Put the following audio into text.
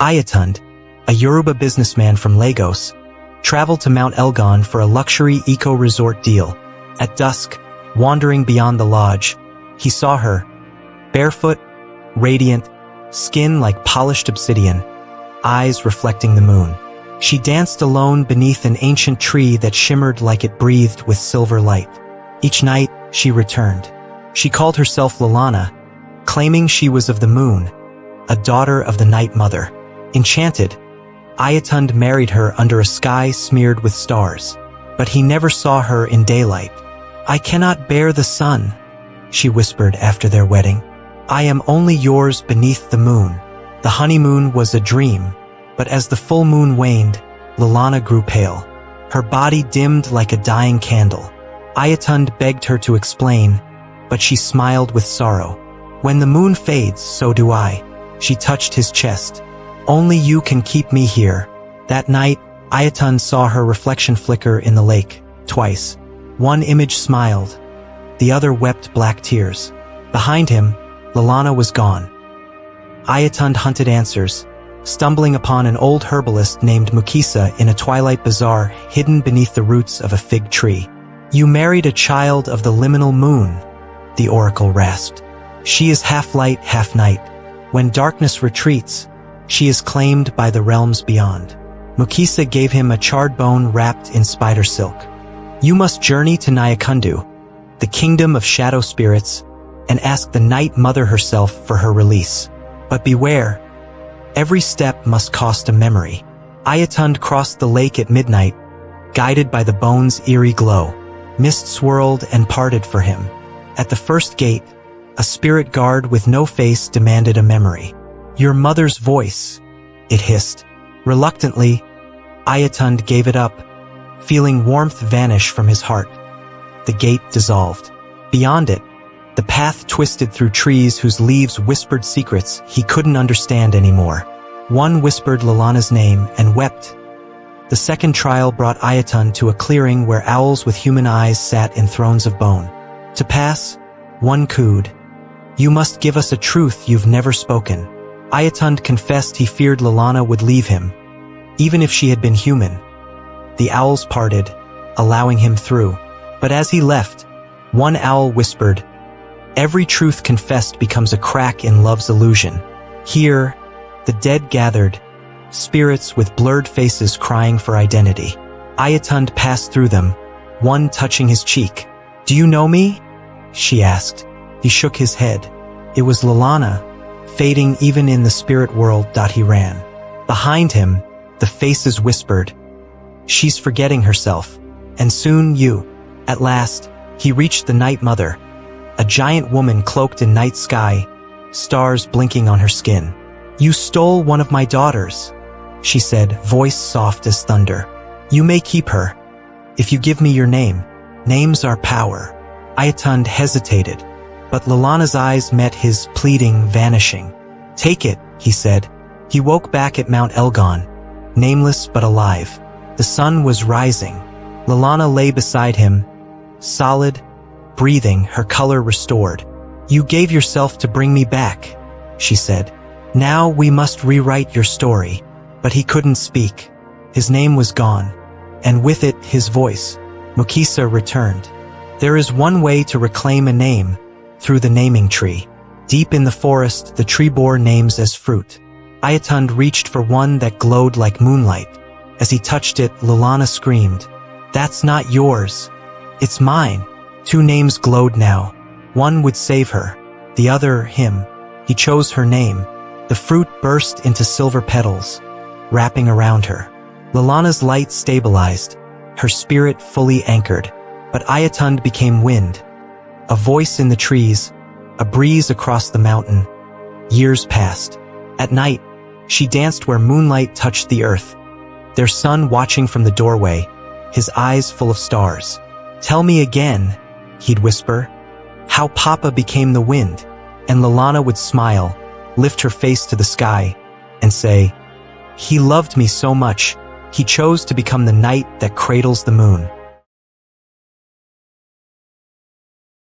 Ayotunde, a Yoruba businessman from Lagos, traveled to Mount Elgon for a luxury eco-resort deal. At dusk, wandering beyond the lodge, he saw her, barefoot, radiant, skin like polished obsidian, eyes reflecting the moon. She danced alone beneath an ancient tree that shimmered like it breathed with silver light. Each night, she returned. She called herself Lulana, claiming she was of the moon, a daughter of the Night Mother. Enchanted, Ayotunde married her under a sky smeared with stars, but he never saw her in daylight. "I cannot bear the sun," she whispered after their wedding. "I am only yours beneath the moon." The honeymoon was a dream, but as the full moon waned, Lulana grew pale. Her body dimmed like a dying candle. Ayotunde begged her to explain, but she smiled with sorrow. "When the moon fades, so do I." She touched his chest. "Only you can keep me here." That night, Ayotunde saw her reflection flicker in the lake, twice. One image smiled, the other wept black tears. Behind him, Lulana was gone. Ayotunde hunted answers, stumbling upon an old herbalist named Mukisa in a twilight bazaar hidden beneath the roots of a fig tree. "You married a child of the liminal moon," the oracle rasped. "She is half light, half night. When darkness retreats, she is claimed by the realms beyond." Mukisa gave him a charred bone wrapped in spider silk. "You must journey to Nyakundu, the kingdom of shadow spirits, and ask the Night Mother herself for her release. But beware, every step must cost a memory." Ayotunde crossed the lake at midnight, guided by the bone's eerie glow. Mist swirled and parted for him. At the first gate, a spirit guard with no face demanded a memory. "Your mother's voice," it hissed. Reluctantly, Ayotunde gave it up, feeling warmth vanish from his heart. The gate dissolved. Beyond it, the path twisted through trees whose leaves whispered secrets he couldn't understand anymore. One whispered Lulana's name and wept. The second trial brought Ayotunde to a clearing where owls with human eyes sat in thrones of bone. To pass, one cooed, "You must give us a truth you've never spoken." Ayotunde confessed he feared Lulana would leave him, even if she had been human. The owls parted, allowing him through. But as he left, one owl whispered, "Every truth confessed becomes a crack in love's illusion." Here, the dead gathered, spirits with blurred faces crying for identity. Ayotunde passed through them, one touching his cheek. "Do you know me?" she asked. He shook his head. It was Lulana, fading even in the spirit world. He ran. Behind him, the faces whispered, "She's forgetting herself, and soon you." At last, he reached the Night Mother, a giant woman cloaked in night sky, stars blinking on her skin. "You stole one of my daughters," she said, voice soft as thunder. "You may keep her, if you give me your name. Names are power." Ayotunde hesitated, but Lulana's eyes met his, pleading, vanishing. "Take it," he said. He woke back at Mount Elgon, nameless but alive. The sun was rising. Lulana lay beside him, solid, breathing, her color restored. "You gave yourself to bring me back," she said. "Now we must rewrite your story." But he couldn't speak. His name was gone, and with it, his voice. Mukisa returned. "There is one way to reclaim a name, through the naming tree." Deep in the forest, the tree bore names as fruit. Ayotunde reached for one that glowed like moonlight. As he touched it, Lulana screamed, "That's not yours. It's mine." Two names glowed now. One would save her, the other him. He chose her name. The fruit burst into silver petals, wrapping around her. Lulana's light stabilized, her spirit fully anchored. But Ayotunde became wind, a voice in the trees, a breeze across the mountain. Years passed. At night, she danced where moonlight touched the earth, their son watching from the doorway, his eyes full of stars. "Tell me again," he'd whisper, "how Papa became the wind." And Lulana would smile, lift her face to the sky, and say, "He loved me so much, he chose to become the night that cradles the moon."